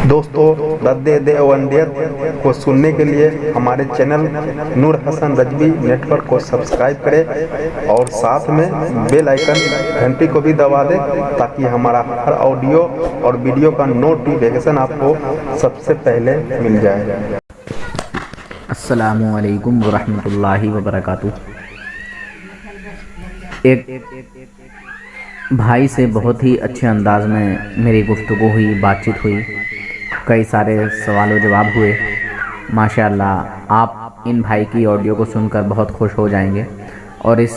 दोस्तों, रद्दे देवबंदियत को सुनने के लिए हमारे चैनल नूर हसन रजवी नेटवर्क को सब्सक्राइब करें और साथ में बेल आइकन घंटी को भी दबा दें ताकि हमारा हर ऑडियो और वीडियो का नोटिफिकेशन आपको सबसे पहले मिल जाए। अस्सलामु अलैकुम वरहमतुल्लाहि वबरकातुह। एक भाई से बहुत ही अच्छे अंदाज में मेरी गुफ्तगू हुई, बातचीत हुई, कई सारे सवाल व जवाब हुए। माशाअल्लाह, आप इन भाई की ऑडियो को सुनकर बहुत खुश हो जाएंगे और इस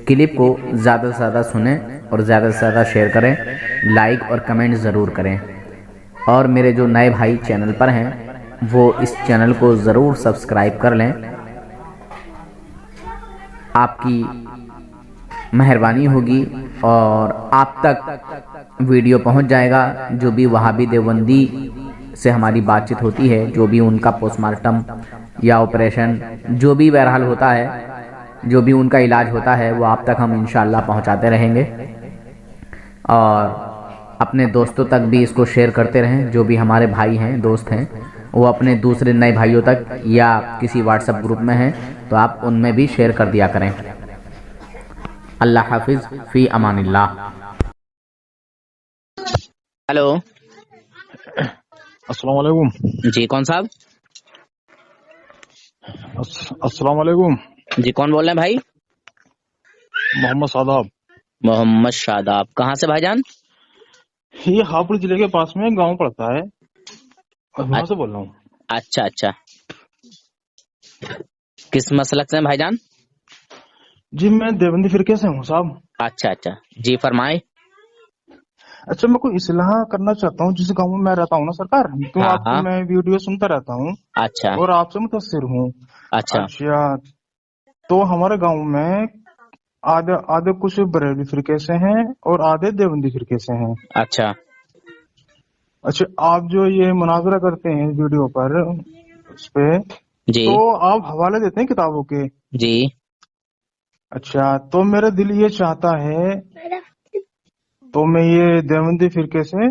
क्लिप को ज़्यादा से ज़्यादा सुनें और ज़्यादा से ज़्यादा शेयर करें, लाइक और कमेंट ज़रूर करें। और मेरे जो नए भाई चैनल पर हैं वो इस चैनल को ज़रूर सब्सक्राइब कर लें। आपकी मेहरबानी होगी और आप तक वीडियो पहुंच जाएगा। जो भी वहाबी देवबंदी से हमारी बातचीत होती है, जो भी उनका पोस्टमार्टम या ऑपरेशन, जो भी बहरहाल होता है, जो भी उनका इलाज होता है, वो आप तक हम इंशाअल्लाह पहुंचाते रहेंगे। और अपने दोस्तों तक भी इसको शेयर करते रहें। जो भी हमारे भाई हैं, दोस्त हैं, वो अपने दूसरे नए भाइयों तक या किसी व्हाट्सएप ग्रुप में हैं तो आप उनमें भी शेयर कर दिया करें। अल्लाह हाफिज, फी अमानिल्लाह। हेलो, अस्सलाम वालेकुम। जी कौन साहब? अस्सलाम वालेकुम। जी कौन बोल रहे हैं भाई? मोहम्मद शादाब। मोहम्मद शादाब, कहाँ से भाईजान? ये हापुड़ जिले के पास में गांव पड़ता है और वहां से बोल रहा हूँ। अच्छा अच्छा, किस मसलक से हैं भाईजान? जी मैं देवबंदी फिरके से हूँ साहब। अच्छा अच्छा, जी फरमाए। अच्छा, मैं कोई इस्लाह करना चाहता हूँ। जिस गांव में मैं रहता हूँ ना सरकार, तो हाँ आपकी हाँ। मैं वीडियो सुनता रहता हूँ अच्छा और आपसे मुतासिर हूँ। अच्छा अच्छा, तो हमारे गांव में आधे आधे कुछ बरेली फिरके से हैं और आधे देवबंदी फिरके से हैं। अच्छा अच्छा, आप जो ये मुनाजरा करते हैं वीडियो पर, उस पे जी तो आप हवाले देते हैं किताबों के। जी। अच्छा, तो मेरा दिल ये चाहता है तो मैं ये देवबंदी फिरके से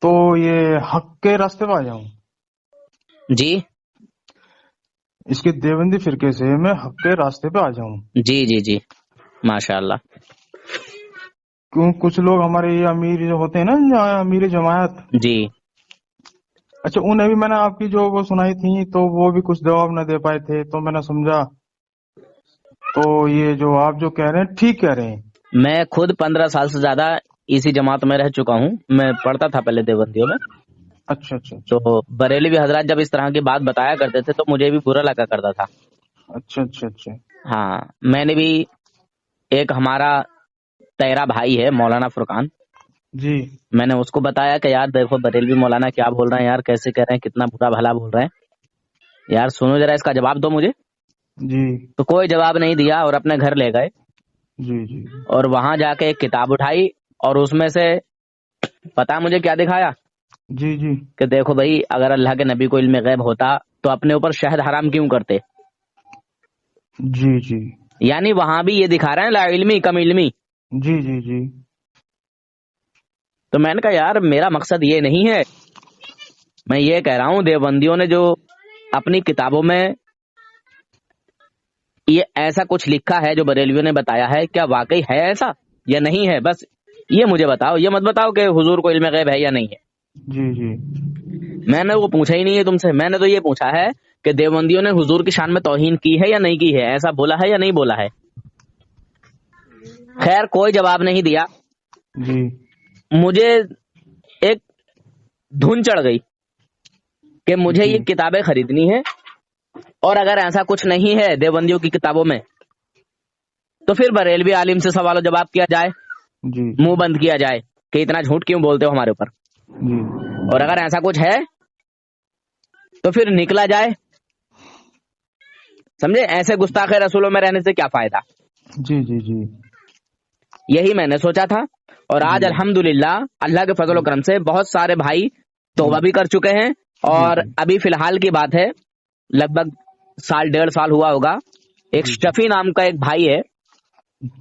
तो ये हक के रास्ते पे आ जाऊं। जी इसके देवबंदी फिरके से मैं हक के रास्ते पे आ जाऊं। जी जी जी, माशाअल्लाह। क्यों, कुछ लोग हमारे ये अमीर जो होते हैं ना, अमीर जमायत, जी अच्छा उन्हें भी मैंने आपकी जो वो सुनाई थी तो वो भी कुछ जवाब न दे पाए थे, तो मैंने समझा तो ये जो आप जो कह रहे हैं ठीक कह रहे हैं। मैं खुद 15 साल से ज्यादा इसी जमात में रह चुका हूँ। मैं पढ़ता था पहले देवबंदियों में। अच्छा अच्छा अच्छा तो बरेली भी हजरत जब इस तरह की बात बताया करते थे तो मुझे भी बुरा लगा करता था। अच्छा अच्छा अच्छा। हाँ, मैंने भी, एक हमारा तेरा भाई है मौलाना फुरकान, जी मैंने उसको बताया कि यार देखो बरेलवी मौलाना क्या बोल रहे हैं यार, कैसे कह रहे हैं, कितना बुरा भला बोल रहे हैं यार, सुनो जरा, इसका जवाब दो मुझे। जी तो कोई जवाब नहीं दिया और अपने घर ले गए जी जी और वहां जाके एक किताब उठाई और उसमें से पता है मुझे क्या दिखाया जी जी कि देखो भाई, अगर अल्लाह के नबी को इल्म गैब होता तो अपने ऊपर शहद हराम क्यों करते। जी जी यानी वहां भी ये दिखा रहे हैं ला इल्मी कम इल्मी। जी जी जी तो मैंने कहा यार मेरा मकसद ये नहीं है, मैं ये कह रहा हूं देवबंदियों ने जो अपनी किताबों में ये ऐसा कुछ लिखा है जो बरेलवियों ने बताया है, क्या वाकई है ऐसा या नहीं है, बस ये मुझे बताओ। ये मत बताओ कि हुजूर को इल्म गैब है या नहीं है। जी जी मैंने वो पूछा ही नहीं है तुमसे, मैंने तो ये पूछा है कि देवबंदियों ने हुजूर की शान में तौहीन की है या नहीं की है, ऐसा बोला है या नहीं बोला है। खैर कोई जवाब नहीं दिया। जी मुझे एक धुन चढ़ गई कि मुझे जी ये किताबें खरीदनी है और अगर ऐसा कुछ नहीं है देवबंदियों की किताबों में तो फिर बरेलवी आलिम से सवाल जवाब किया जाए, जी मुंह बंद किया जाए कि इतना झूठ क्यों बोलते हो हमारे ऊपर। जी और अगर ऐसा कुछ है तो फिर निकला जाए। समझे, ऐसे गुस्ताखे रसूलों में रहने से क्या फायदा। जी जी जी यही मैंने सोचा था और आज जी अल्हम्दुलिल्लाह अल्लाह के फजल करम से बहुत सारे भाई तौबा भी कर चुके हैं। और जी अभी फिलहाल की बात है, लगभग साल डेढ़ साल हुआ होगा, एक जी शफी नाम का एक भाई है,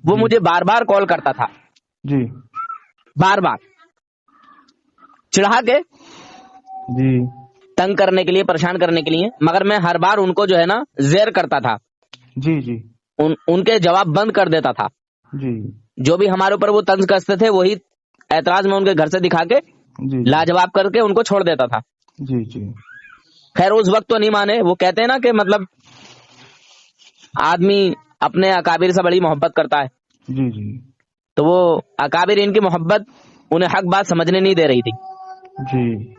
वो जी मुझे बार बार कॉल करता था, जी बार बार चिढ़ा के, जी तंग करने के लिए, परेशान करने के लिए, मगर मैं हर बार उनको जो है ना ज़ेर करता था, जी जी उनके जवाब बंद कर देता था। जी जो भी हमारे ऊपर वो तंज कसते थे वही ऐतराज में उनके घर से दिखा के जी लाजवाब करके उनको छोड़ देता था। जी जी खैर उस वक्त तो नहीं माने। वो कहते हैं ना कि मतलब आदमी अपने अकाबिर से बड़ी मोहब्बत करता है, जी जी तो वो अकाबिर इनकी मोहब्बत उन्हें हक बात समझने नहीं दे रही थी। जी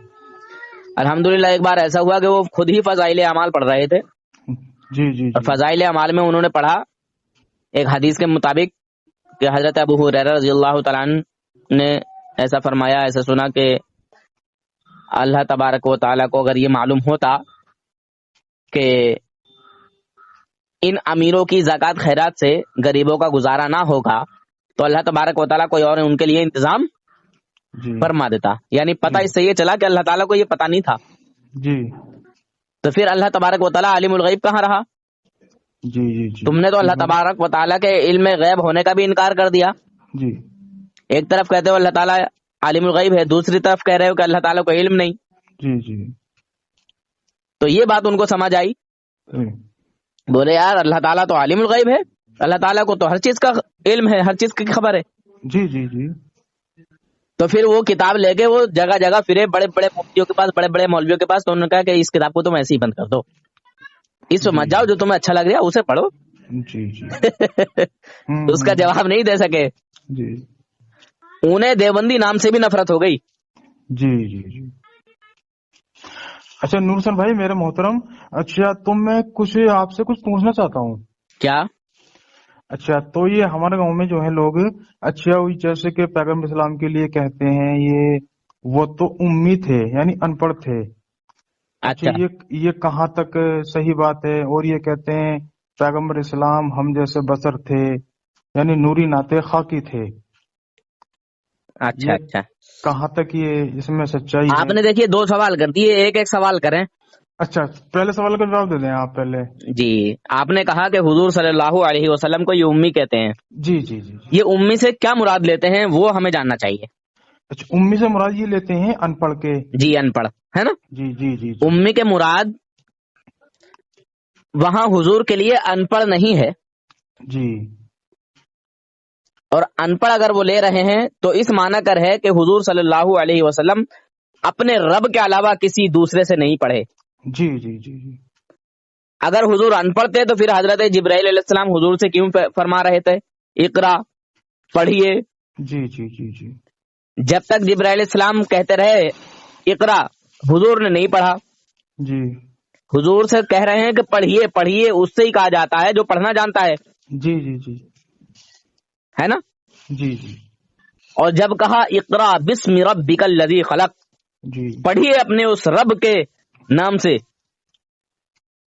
अल्हम्दुलिल्लाह एक बार ऐसा हुआ कि वो खुद ही फजाइल अमाल पढ़ रहे थे, जी जी और फजाइल अमाल में उन्होंने पढ़ा एक हदीस के मुताबिक कि हजरत अबू हुरैरा रज़ियल्लाहु तआला अन्हु ने ऐसा फरमाया, ऐसा सुना कि अल्लाह तबारक व तआला को अगर ये मालूम होता कि इन अमीरों की ज़कात खैरात से गरीबों का गुजारा ना होगा तो अल्लाह तबारक व तआला कोई और उनके लिए इंतजाम जी फरमा देता। यानी पता जी इससे ये चला कि अल्लाह ताला को ये पता नहीं था, जी तो फिर अल्लाह तबारक व तआला आलिमुल गैब कहाँ रहा? जी जी जी तुमने तो अल्लाह तबारक व तआला के इल्म गैब होने का भी इनकार कर दिया। जी एक तरफ कहते हो अल्लाह ताला आलिमुल गैब है, दूसरी तरफ कह रहे हो कि अल्लाह ताला को इल्म नहीं। जी जी तो ये बात उनको समझ आई। जी बोले यार अल्लाह ताला तो आलिमुल गैब है, अल्लाह ताला को तो हर चीज का इल्म है, हर चीज की खबर है। जी जी जी तो फिर वो किताब लेके वो जगह जगह फिरे, बड़े बड़े मुफ्तियों के पास, बड़े बड़े मौलवियों के पास। तो उन्होंने कहा कि इस किताब को तुम ऐसे ही बंद कर दो, इसमें मत जाओ, जो तुम्हें अच्छा लग रहा है उसे पढ़ो। जी जी उसका जवाब नहीं दे सके। जी उन्हें देवबंदी नाम से भी नफरत हो गई। जी जी जी अच्छा नूरसन भाई मेरे मोहतरम, अच्छा तो मैं कुछ आपसे कुछ पूछना चाहता हूँ। क्या? अच्छा तो ये हमारे गांव में जो है लोग, अच्छा वही जैसे कि पैगम्बर इस्लाम के लिए कहते हैं ये वो तो उम्मी थे यानी अनपढ़ थे। अच्छा अच्छा ये कहाँ तक सही बात है? और ये कहते हैं पैगम्बर इस्लाम हम जैसे बशर थे यानी नूरी नाते खाकी थे। अच्छा ये अच्छा कहाँ तक ये इसमें सच्चाई है? आपने देखिए 2 सवाल कर दिए, एक एक सवाल करें। अच्छा पहले सवाल का जवाब दे दें आप पहले। जी, आपने कहा कि हुजूर सल्लल्लाहु अलैहि वसल्लम को ये उम्मी कहते हैं। जी जी जी जी ये उम्मी से क्या मुराद लेते हैं वो हमें जानना चाहिए। अच्छा उम्मी से मुराद ये लेते हैं अनपढ़ के? जी, अनपढ़ है ना। जी जी जी जी उम्मी के मुराद वहां हुजूर के लिए अनपढ़ नहीं है, जी और अनपढ़ अगर वो ले रहे हैं तो इस माना कर है कि हुजूर सल्लल्लाहु अलैहि वसल्लम अपने रब के अलावा किसी दूसरे से नहीं पढ़े। जी जी जी जी अगर हुजूर अनपढ़ थे तो फिर हजरत जिब्राइल अलैहिस्सलाम हुजूर से क्यों फरमा रहे थे इकरा, पढ़िए? जी जी जी जी जब तक जिब्राइल अलैहिस्सलाम कहते रहे इकरा, हुजूर ने नहीं पढ़ा। जी हुजूर से कह रहे हैं कि पढ़िए पढ़िए, उससे ही कहा जाता है जो पढ़ना जानता है जी जी है ना। जी जी और जब कहा इकरा बिस्मि रब्बिकल लज़ी खलक, जी पढ़िए अपने उस रब के नाम से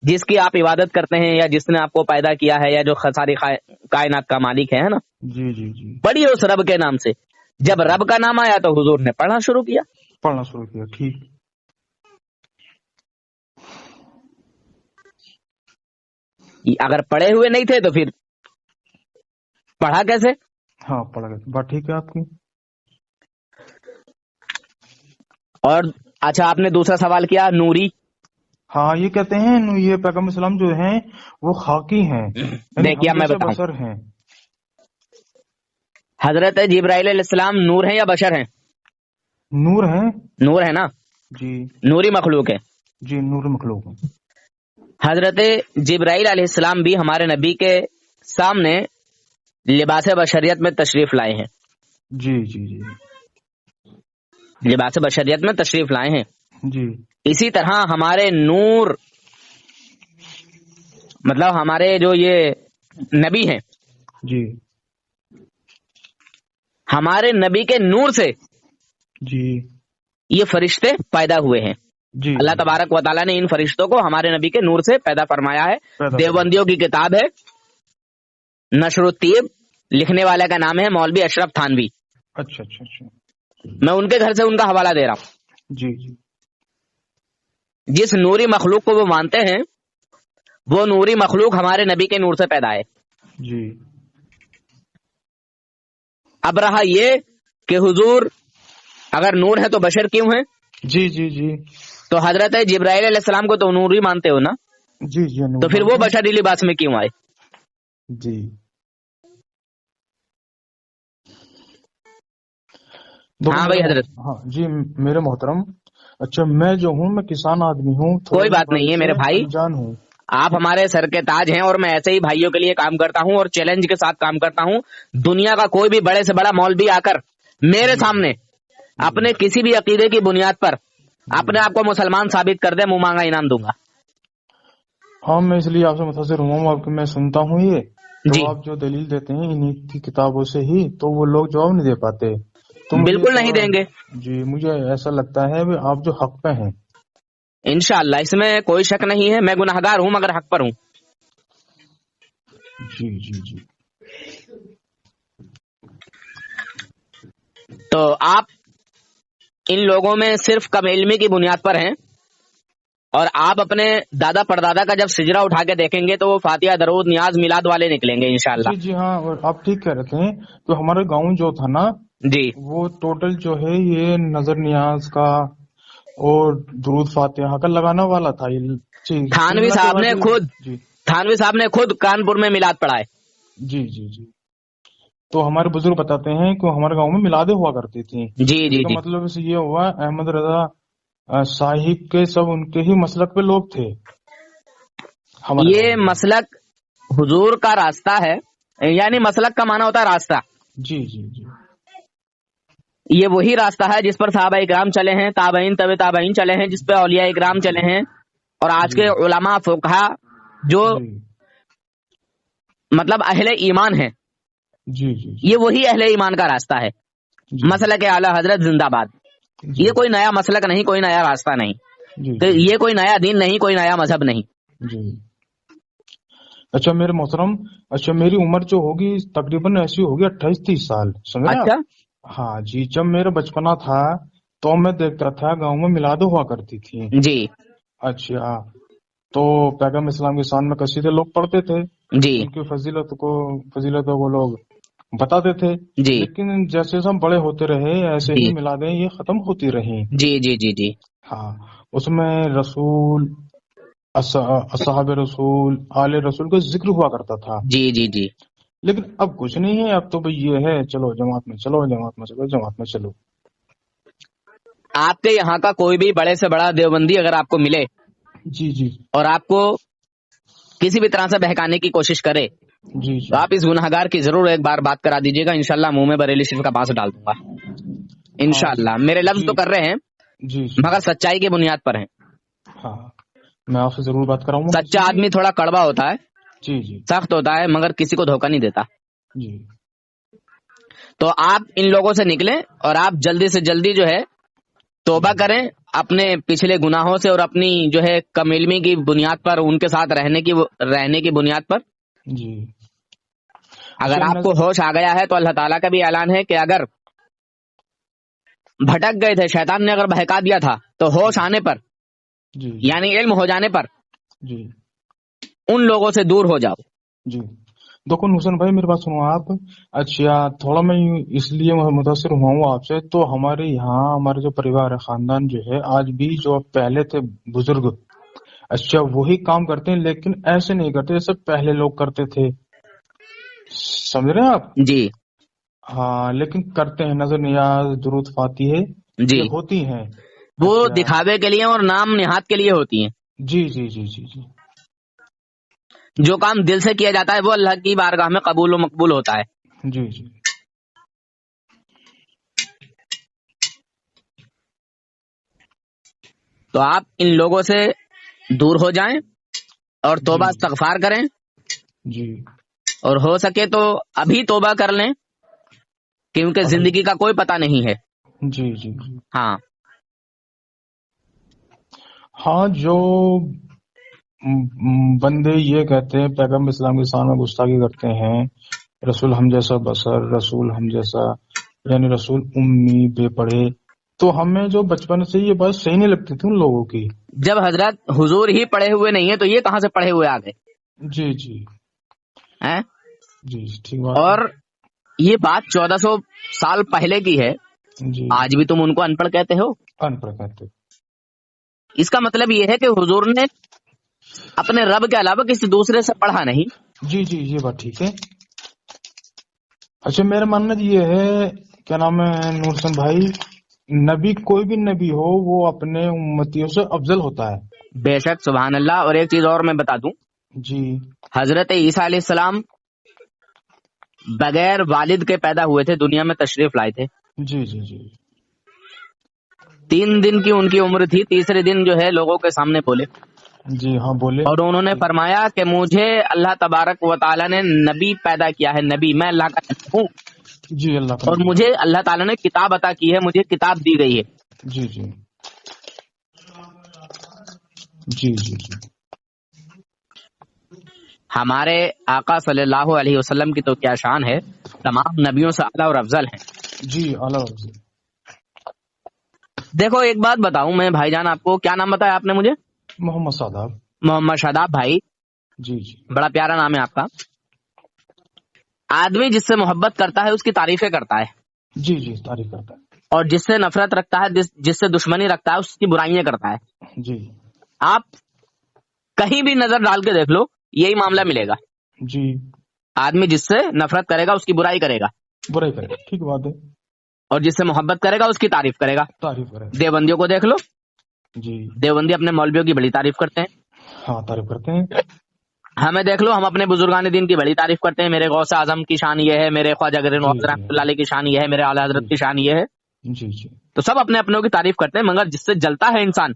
जिसकी आप इबादत करते हैं, या जिसने आपको पैदा किया है, या जो सारी कायनात का मालिक है ना। जी जी जी पढ़िए उस रब के नाम से। जब रब का नाम आया तो हुजूर ने पढ़ना शुरू किया। पढ़ना शुरू किया, ठीक। अगर पढ़े हुए नहीं थे तो फिर पढ़ा कैसे? हाँ पढ़ गए, बात ठीक है आपकी। और अच्छा आपने दूसरा सवाल किया नूरी। हाँ ये कहते हैं ये पैगम्बर सलाम जो हैं वो खाकी हैं, यानी देखिए हम मैं जैसे बताऊं, बशर हैं। हजरत जिब्राइल अलैहिस्सलाम नूर हैं या बशर हैं? नूर हैं। नूर है ना, जी नूरी मखलूक है। जी नूर मखलूक हैं। हजरत जिब्राइल अलैहिस्सलाम भी हमारे नबी के सामने लिबास बशरियत में तशरीफ लाए हैं। जी जी जी लिबास बशरियत में तशरीफ लाए हैं। जी इसी तरह हमारे नूर, मतलब हमारे जो ये नबी हैं, जी हमारे नबी के नूर से जी ये फरिश्ते पैदा हुए हैं। जी अल्लाह तबारक व तआला ने इन फरिश्तों को हमारे नबी के नूर से पैदा फरमाया है। पैदा देवबंदियों की किताब है नशरुत्तीब, लिखने वाले का नाम है मौलवी अशरफ थानवी। अच्छा अच्छा अच्छा। मैं उनके घर से उनका हवाला दे रहा हूँ। जी जी जिस नूरी मखलूक को वो मानते हैं वो नूरी मखलूक हमारे नबी के नूर से पैदा है। जी अब रहा ये कि हुजूर अगर नूर है तो बशर क्यों है? जी जी जी तो हजरत जिब्राइल अलैहिस्सलाम को तो नूर ही मानते हो ना, जी जी तो फिर वो बशरी लिबास में क्यों आए? जी। हाँ भाई हजरत। हाँ जी मेरे मोहतरम, अच्छा मैं जो हूँ मैं किसान आदमी हूँ, कोई बात नहीं है मेरे भाई, अनजान हूँ। आप हमारे सर के ताज हैं और मैं ऐसे ही भाइयों के लिए काम करता हूँ और चैलेंज के साथ काम करता हूँ। दुनिया का कोई भी बड़े से बड़ा मौलवी आकर मेरे सामने अपने किसी भी अकीदे की बुनियाद पर अपने आप को मुसलमान साबित कर दे, मुंह मांगा इनाम दूंगा। हाँ मैं इसलिए आपसे मुतासिर हुआ हूँ, आपकी मैं सुनता हूँ ये, जी तो आप जो दलील देते हैं इन्हीं की किताबों से ही, तो वो लोग जवाब नहीं दे पाते, तो मुझे बिल्कुल नहीं देंगे। जी मुझे ऐसा लगता है कि आप जो हक पे हैं। इंशाअल्लाह, इसमें कोई शक नहीं है, मैं गुनाहगार हूँ मगर हक पर हूँ। जी जी जी तो आप इन लोगों में सिर्फ कम इल्मी की बुनियाद पर हैं, और आप अपने दादा परदादा का जब सिजरा उठा के देखेंगे तो वो फातिहा, दरूद, नियाज, मिलाद वाले निकलेंगे इंशाअल्लाह। जी जी हाँ, और आप ठीक कह रहे थे, तो हमारे गांव जो था ना, जी वो टोटल जो है ये नजर नियाज का और दुरूद फातिहा का लगाने वाला था ये। जी थानवी सुन्नत साहब ने वाली। खुद जी थानवी साहब ने खुद कानपुर में मिलाद पढ़ाए। जी जी जी तो हमारे बुजुर्ग बताते हैं कि हमारे गांव में मिलादे हुआ करती थी। जी जी इसका जी। मतलब इससे ये हुआ अहमद रजा साहिब के सब उनके ही मसलक पे लोग थे हमारे ये गांव में। मसलक हुजूर का रास्ता है, यानी मसलक का माना होता है रास्ता। जी जी जी ये वही रास्ता है जिस पर साहबा इकराम चले हैं, ताबईन तबे ताबईन चले हैं, जिस पे औलिया इकराम चले हैं, और आज के उलमा फुकहा जो जी मतलब अहले ईमान है, जी जी ये वही अहले ईमान का रास्ता है। जी मसलक आला हजरत जिंदाबाद। जी ये कोई नया मसलक नहीं, कोई नया रास्ता नहीं, जी तो ये कोई नया दीन नहीं, कोई नया मजहब नहीं। जी। अच्छा मेरे मोहतरम, अच्छा मेरी उम्र जो होगी तकरीबन ऐसी होगी 28-30 साल, समझ रहे हैं अच्छा आप? हाँ जी, जब मेरा बचपना था तो मैं देखता था गांव में मिलाद हुआ करती थी। जी अच्छा, तो पैगम्बर इस्लाम की शान में कसीदे लोग पढ़ते थे, जी उनकी फजीलतों को लोग बताते थे, जी लेकिन जैसे जैसे हम बड़े होते रहे ऐसे जी ही मिलादें ये खत्म होती रही। जी जी जी जी हाँ, उसमें रसूल, असहाब रसूल, आले रसूल का जिक्र हुआ करता था, जी जी जी। लेकिन अब कुछ नहीं है। अब तो भाई ये है चलो जमात में चलो, जमात में चलो, जमात में चलो। आपके यहाँ का कोई भी बड़े से बड़ा देवबंदी अगर आपको मिले जी जी और आपको किसी भी तरह से बहकाने की कोशिश करे, जी तो आप इस गुनहगार की जरूर एक बार बात करा दीजिएगा, इंशाल्लाह मुंह में बरेली शरीफ का बांस डाल दूंगा इंशाल्लाह। मेरे लफ्ज तो कर रहे हैं जी जी मगर सच्चाई की बुनियाद पर हैं। हाँ, मैं आपसे जरूर बात कराऊंगा। सच्चा आदमी थोड़ा कड़वा होता है, जी जी सख्त होता है, मगर किसी को धोखा नहीं देता। जी तो आप इन लोगों से निकलें और आप जल्दी से जल्दी जो है तौबा करें अपने पिछले गुनाहों से, और अपनी जो है कम इल्मी की बुनियाद पर, उनके साथ रहने की बुनियाद पर। जी। अगर आपको होश आ गया है तो अल्लाह ताला का भी ऐलान है कि अगर भटक गए थे, शैतान ने अगर बहका दिया था, तो होश आने पर जी यानी इल्म हो जाने पर जी उन लोगों से दूर हो जाओ। जी देखो हुसैन भाई मेरी बात सुनो आप। अच्छा, थोड़ा मैं इसलिए मुतासिर हुआ हूँ आपसे, तो हमारे यहाँ हमारे जो परिवार है, खानदान जो है, आज भी जो पहले थे बुजुर्ग, अच्छा वही काम करते हैं, लेकिन ऐसे नहीं करते जैसे पहले लोग करते थे, समझ रहे हैं आप? जी हाँ, लेकिन करते हैं, नजर नियाज, दुरूद फातिहे जी। ये होती हैं। वो अच्छा दिखावे के लिए और नाम निहात के लिए होती हैं। जी जी जी जी जी जो काम दिल से किया जाता है वो अल्लाह की बारगाह में कबूल व मकबूल होता है। जी जी तो आप इन लोगों से दूर हो जाएं और तौबा जी इस्तगफार करें, जी और हो सके तो अभी तौबा कर लें, क्योंकि जिंदगी का कोई पता नहीं है। जी जी जी हाँ हाँ, जो बंदे ये कहते हैं पैगम्बर इस्लाम की शान में गुस्ताखी करते हैं, रसूल हम जैसा बसर, रसूल हम जैसा, यानी रसूल उम्मी बेपढ़े, तो हमें जो बचपन से ये बात सही नहीं लगती थी उन लोगों की। जब हजरत हुजूर ही पढ़े हुए नहीं है तो ये कहां से पढ़े हुए आ गए जी जी हैं? जी ठीक बात है। और ये बात 1400 साल पहले की है, जी आज भी तुम उनको अनपढ़ कहते हो। अनपढ़ कहते। इसका मतलब ये है कि हुजूर ने अपने रब के अलावा किसी दूसरे से पढ़ा नहीं। जी जी, ये बात ठीक है। अच्छा, मेरा मानना ये है, क्या नाम है नूर हसन भाई, नबी कोई भी नबी हो वो अपने उम्मतियों से अफजल होता है। बेशक, सुभान अल्लाह। और एक चीज और मैं बता दूं, जी हजरत ईसा अलैहिस्सलाम बगैर वालिद के पैदा हुए थे, दुनिया में तशरीफ लाए थे। जी जी जी 3 दिन की उनकी उम्र थी, तीसरे दिन जो है लोगों के सामने बोले जी, हाँ बोले। और उन्होंने फरमाया कि मुझे अल्लाह तबारक व ताला ने नबी पैदा किया है, नबी, मैं अल्लाह का नबी हूँ जी अल्लाह का और नबी। मुझे अल्लाह ताला ने किताब अता की है, मुझे किताब दी गई है। जी जी जी जी जी हमारे आका सल्लल्लाहु अलैहि वसल्लम की तो क्या शान है, तमाम नबियों से आला और अफजल हैं। जी अल्लाह जी। देखो एक बात बताऊं मैं भाईजान, आपको क्या नाम बताया आपने मुझे? मोहम्मद सादाब। मोहम्मद शादाब भाई, जी जी बड़ा प्यारा नाम है आपका। आदमी जिससे मोहब्बत करता है उसकी तारीफें करता है, जी जी, तारीफ करता और जिससे नफरत रखता है, जिससे दुश्मनी रखता है, उसकी बुराइयां करता है। है। जी आप कहीं भी नजर डाल के देख लो, यही मामला मिलेगा। जी, आदमी जिससे नफरत करेगा उसकी बुराई करेगा, बुराई करे, ठीक बात है। और जिससे मोहब्बत करेगा उसकी तारीफ करेगा। तारीफ करे। देवबंदियों को देख लो, जी देवबंदी अपने मौलवियों की बड़ी तारीफ करते हैं। हाँ, तारीफ करते हैं। हमें देख लो, हम अपने बुजुर्गान दीन की बड़ी तारीफ करते हैं। मेरे गौसे आजम की शान ये है, मेरे ख्वाजा गरीब जी नवाज जी रहमतुल्लाह अलैह की शान ये है, मेरे आला हजरत की शान ये है। जी जी तो सब अपने अपनों की तारीफ करते हैं, मगर जिससे जलता है इंसान,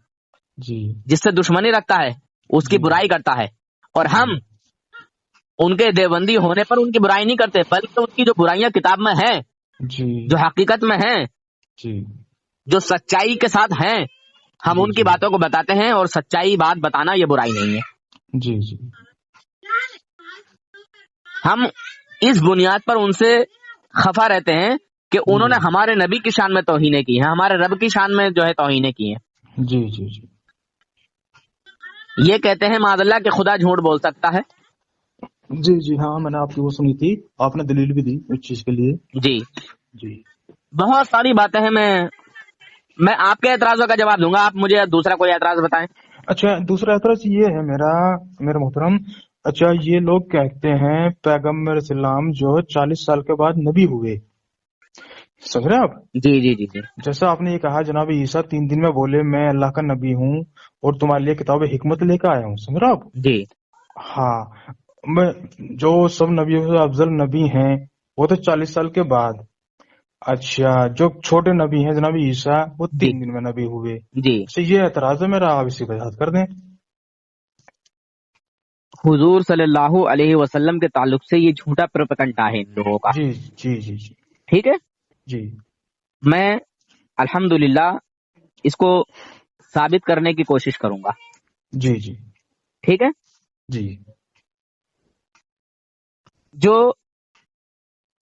जी जिससे दुश्मनी रखता है, उसकी जी बुराई करता है। और हम उनके देवबंदी होने पर उनकी बुराई नहीं करते, बल्कि उनकी जो बुराइयां किताब में हैं, जी जो हकीकत में हैं, जी जो सच्चाई के साथ हैं, हम जी उनकी जी बातों को बताते हैं। और सच्चाई बात बताना ये बुराई नहीं है। जी जी हम इस बुनियाद पर उनसे खफा रहते हैं कि उन्होंने हमारे नबी की शान में तौहीनें की हैं, हमारे रब की शान में जो है तौहीनें की हैं। जी जी जी ये कहते हैं माज़अल्लाह कि खुदा झूठ बोल सकता है। जी जी, हाँ मैंने आपकी वो सुनी थी, आपने दलील भी दी इस चीज के लिए। जी, जी बहुत सारी बातें हैं। मैं आपके एतराज़ों का जवाब दूंगा, आप मुझे दूसरा कोई एतराज बताएं। अच्छा, दूसरा एतराज ये है मेरा, मेरा मोहतरम। अच्छा, ये लोग कहते हैं पैगम्बर सलाम जो 40 साल के बाद नबी हुए, समझ रहे हैं आप? जी जी जी जी जैसा आपने ये कहा जनाब ईसा 3 दिन में बोले मैं अल्लाह का नबी हूँ और तुम्हारे लिए किताब हिकमत लेकर आया हूँ, समझ रहे हो आप? जी हाँ, मैं जो सब नबियों से अफजल नबी हैं वो तो 40 साल के बाद। अच्छा, जो छोटे नबी हैं जनाब ईसा वो जी 3 दिन में नबी हुए। जी। अच्छा, ये एतराज है मेरा, आप इसी वजाहत कर दें। हुजूर सल्लल्लाहु अलैहि वसल्लम के ताल्लुक से ये झूठा प्रोपेगेंडा है इन लोगों का। जी जी जी जी ठीक है, जी मैं अल्हम्दुलिल्लाह इसको साबित करने की कोशिश करूंगा। जी जी ठीक है, जी जो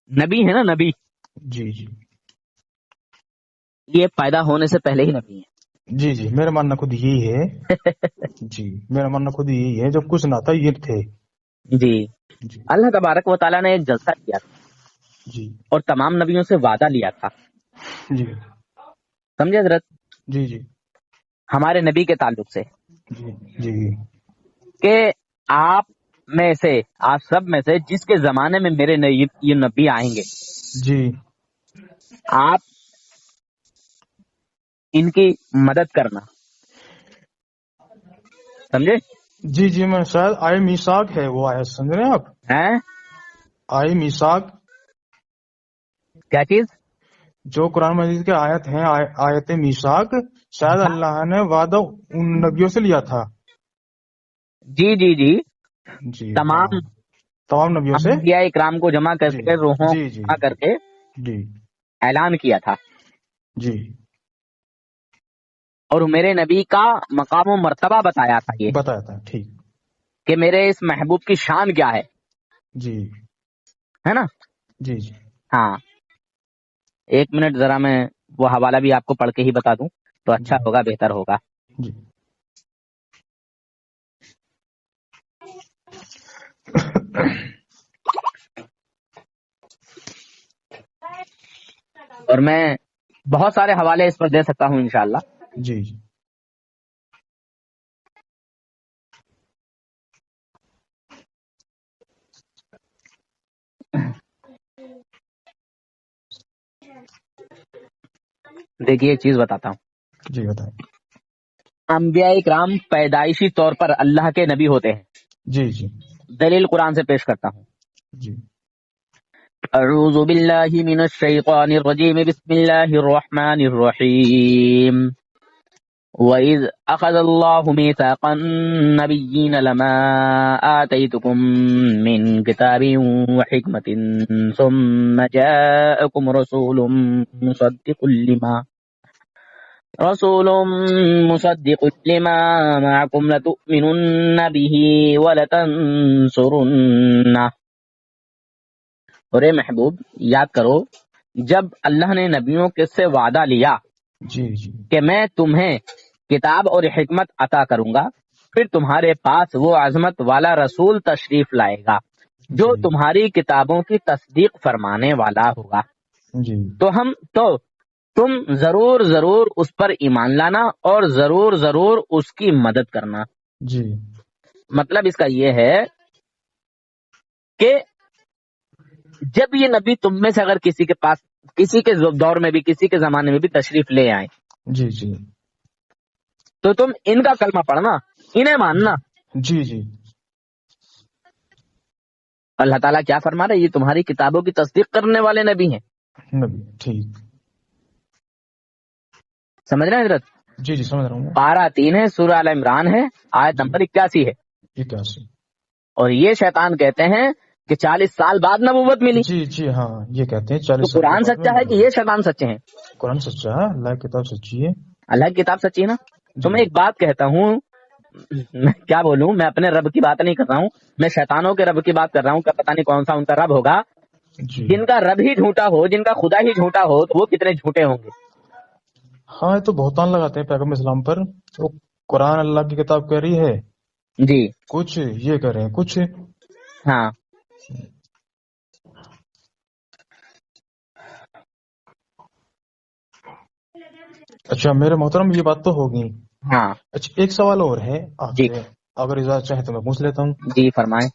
नबी है ना, नबी, जी जी ये पैदा होने से पहले ही नबी है। जी जी, मेरा मानना खुद यही है। जी, मेरा मानना खुद यही है, जब कुछ ना था ये थे। जी, जी अल्लाह तबारक व ताला ने एक जलसा किया था जी और तमाम नबियों से वादा लिया था। जी समझे हजरत? जी जी हमारे नबी के ताल्लुक से जी जी कि आप में से, आप सब में से जिसके जमाने में मेरे ये नबी आएंगे, जी आप इनकी मदद करना। समझे? जी जी, मैं शायद आय मीसाक है वो आयत, समझ रहे हैं आप? हैं? आय मीसाक, क्या चीज? जो कुरान मजीद के आयत हैं, आयत मीसाक, शायद अल्लाह ने वादा उन नबियों से लिया था। जी जी जी, जी हाँ, तमाम तमाम नबियों से। अंबिया इकराम को जमा जी करके, रूहों जी को जी जमा करके जी ऐलान किया था। जी, और मेरे नबी का मकाम व मर्तबा बताया था ये, बताया था, ठीक। कि मेरे इस महबूब की शान क्या जी है ना? जी जी हाँ, 1 मिनट जरा मैं वो हवाला भी आपको पढ़ के ही बता दूं तो अच्छा जी होगा, बेहतर होगा। जी और मैं بہت سارے حوالے اس پر دے سکتا ہوں انشاءاللہ. جی جی دیکھیے ایک چیز بتاتا ہوں. جی بتائیں. انبیاء کرام پیدائشی طور پر اللہ کے نبی ہوتے ہیں. جی جی دلیل قرآن سے پیش کرتا ہوں. جی اعوذ باللہ من الشیطان الرجیم بسم اللہ الرحمن الرحیم. وَإِذْ أَخَذَ اللَّهُ مِيثَاقَ النَّبِيِّينَ لَمَا آتَيْتُكُم مِّن كِتَابٍ وَحِكْمَةٍ ثُمَّ جَاءَكُمْ رَسُولٌ مُصَدِّقٌ لِّمَا مَعَكُمْ لَتُؤْمِنُنَّ بِهِ وَلَتَنصُرُنَّهُ. اور اے محبوب یاد کرو جب اللہ نے نبیوں کے سے وعدہ لیا جی جی کہ میں تمہیں کتاب اور حکمت عطا کروں گا، پھر تمہارے پاس وہ عظمت والا رسول تشریف لائے گا جو جی تمہاری کتابوں کی تصدیق فرمانے والا ہوگا. جی تو تم ضرور ضرور اس پر ایمان لانا اور ضرور ضرور اس کی مدد کرنا. جی مطلب اس کا یہ ہے کہ جب یہ نبی تم میں سے اگر کسی کے پاس کسی کے دور میں بھی کسی کے زمانے میں بھی تشریف لے آئیں جی جی تو تم ان کا کلمہ پڑھنا، انہیں ماننا. جی جی اللہ تعالیٰ کیا فرما رہے ہیں؟ یہ تمہاری کتابوں کی تصدیق کرنے والے نبی ہیں. نبی ٹھیک. سمجھ رہے ہیں حضرت؟ جی جی سمجھ رہا ہوں. پارہ 3 ہے، سورہ آل عمران ہے، آیت جی. نمبر 81 ہے. 81. اور یہ شیطان کہتے ہیں کہ 40 سال بعد نبوت ملی. جی جی ہاں یہ کہتے ہیں تو 40 سال کے قرآن بعد سچا ہے کہ یہ شیطان سچے ہیں؟ قرآن سچا ہے، اللہ کی کتاب سچی ہے. اللہ کی کتاب سچی ہے نا. تو جی میں ایک بات کہتا ہوں، میں کیا بولوں، میں اپنے رب کی بات نہیں کر رہا ہوں، میں شیطانوں کے رب کی بات کر رہا ہوں کہ پتہ نہیں کون سا ان کا رب ہوگا. جی جن کا رب ہی جھوٹا ہو، جن کا خدا ہی جھوٹا ہو، تو وہ کتنے جھوٹے ہوں گے. ہاں یہ تو بہتان لگاتے ہیں پیغمبر اسلام پر. وہ قرآن اللہ کی کتاب کہہ رہی ہے جی کچھ، یہ کہہ رہے ہیں کچھ. ہاں. اچھا میرے محترم یہ بات تو ہوگی. ہاں اچھا ایک سوال اور ہے آپ جی سے، اگر اجازت چاہے تو میں پوچھ لیتا ہوں. جی فرمائیں.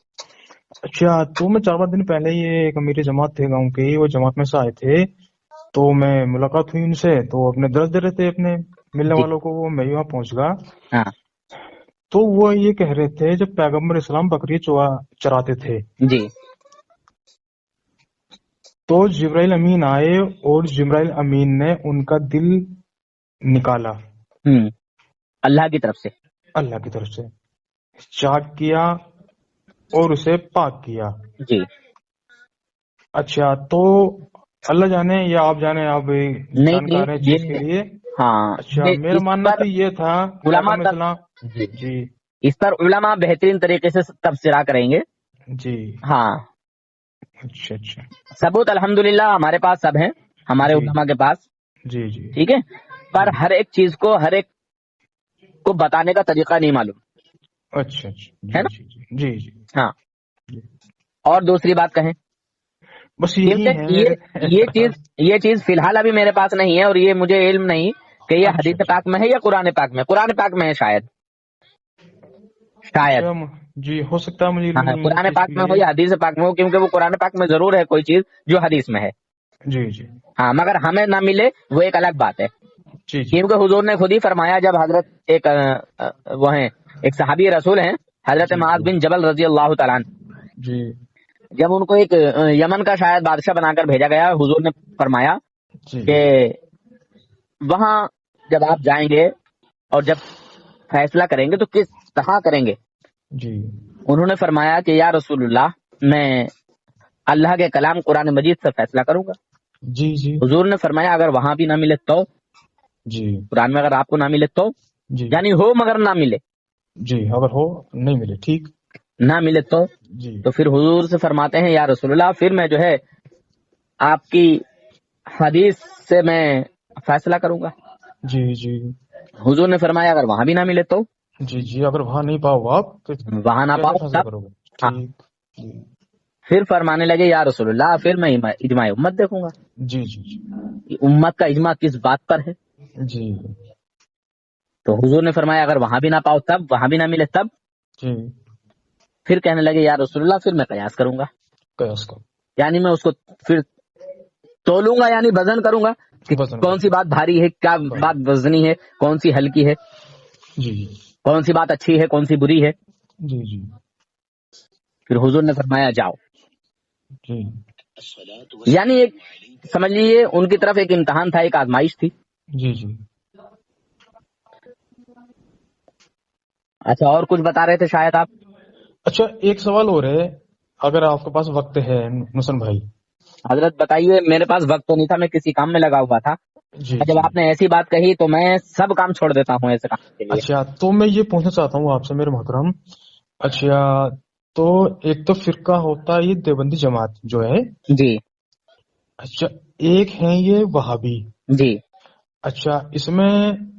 اچھا تو میں 4-5 دن پہلے یہ ایک میری جماعت تھے گاؤں کے، وہ جماعت میں سے آئے تھے تو میں ملاقات ہوئی ان سے، تو اپنے درس دے رہے تھے اپنے ملنے جی والوں کو. وہ میں وہاں پہنچ گیا ہاں تو وہ یہ کہہ رہے تھے جب پیغمبر اسلام بکری چراتے تھے جی تو جبرائیل امین آئے اور جبرائیل امین نے ان کا دل نکالا اللہ کی طرف سے، اللہ کی طرف سے، چاک کیا اور اسے پاک کیا. جی اچھا تو اللہ جانے یا آپ جانے، آپ نہیں جانکار ہیں چیز کے یہ لیے. ہاں اچھا میرا اس ماننا پر تو یہ تھا علماء پیغمبر اسلام. جی جی اس پر علماء بہترین طریقے سے تبصرہ کریں گے. جی ہاں اچھا اچھا ثبوت الحمدللہ ہمارے پاس سب ہیں، ہمارے جی علماء کے پاس. جی جی ٹھیک ہے، پر جی ہر ایک چیز کو ہر ایک کو بتانے کا طریقہ نہیں معلوم اچھا اچھا ہے جی نا. جی جی جی جی ہاں جی. اور دوسری بات کہیں، بس یہی ہے کیونکہ میرے. یہ چیز فی الحال ابھی میرے پاس نہیں ہے، اور یہ مجھے علم نہیں کہ یہ اچھا حدیث اچھا پاک میں ہے یا قرآن پاک میں. قرآن پاک میں ہے شاید، شاید. اچھا جی ہو سکتا ہے مجھے علم ہاں نہیں ہے اس قرآن چیز پاک کے میں ہو لیے. یا حدیث پاک میں ہو، کیونکہ وہ قرآن پاک میں ضرور ہے کوئی چیز جو حدیث میں ہے. جی جی ہاں مگر ہمیں نہ ملے وہ ایک الگ بات ہے. جی جی کیونکہ حضور نے خود ہی فرمایا، جب حضرت وہ ہیں ایک صحابی رسول ہیں حضرت جی معاذ جی بن جبل رضی اللہ تعالیٰ عنہ، جی جب ان کو ایک یمن کا شاید بادشاہ بنا کر بھیجا گیا، حضور نے فرمایا جی کہ وہاں جب آپ جائیں گے اور جب فیصلہ کریں گے تو کس طرح کریں گے. جی انہوں نے فرمایا کہ یا رسول اللہ میں اللہ کے کلام قرآن مجید سے فیصلہ کروں گا. جی جی حضور نے فرمایا اگر وہاں بھی نہ ملے تو، جی قرآن میں اگر آپ کو نہ ملے تو، جی یعنی ہو مگر نہ ملے، جی اگر ہو نہیں ملے ٹھیک. نہ ملے جی تو پھر حضور سے فرماتے ہیں یا رسول اللہ پھر میں جو ہے آپ کی حدیث سے میں فیصلہ کروں گا. جی جی حضور نے فرمایا اگر وہاں بھی نہ ملے تو، جی جی اگر وہاں نہیں پاؤ آپ تو وہاں نہ کیسے پاؤ فیصلہ تب. کرو گے. ہاں ٹھیک. جی پھر فرمانے لگے یا رسول اللہ پھر میں اجماع امت دیکھوں گا. جی جی جی امت کا اجماع کس بات پر ہے؟ جی تو حضور نے فرمایا اگر وہاں بھی نہ پاؤ تب، وہاں بھی نہ ملے تب. جی پھر کہنے لگے یا رسول اللہ پھر میں قیاس کروں گا، قیاس کا یعنی میں اس کو پھر تولوں گا، یعنی وزن کروں گا کہ وزن کون سی بات بھاری ہے، کیا بات وزنی ہے، کون سی ہلکی ہے، جی کون سی بات اچھی ہے، کون سی بری ہے. جی جی پھر حضور نے فرمایا جاؤ. جی یعنی ایک سمجھ لیجیے ان کی طرف ایک امتحان تھا، ایک آزمائش تھی. جی جی اچھا اور کچھ بتا رہے تھے شاید آپ؟ اچھا ایک سوال اور ہے اگر آپ کے پاس وقت ہے مسن بھائی. حضرت بتائیے. میرے پاس وقت تو نہیں تھا، میں کسی کام میں لگا ہوا تھا. جی جب جی آپ نے ایسی بات کہی تو میں سب کام چھوڑ دیتا ہوں ایسے کام کے لیے. اچھا تو میں یہ پوچھنا چاہتا ہوں آپ سے میرے محترم. اچھا تو ایک تو فرقہ ہوتا ہے یہ دیوبندی جماعت جو ہے. جی اچھا ایک ہے یہ وہابی. جی اچھا اس میں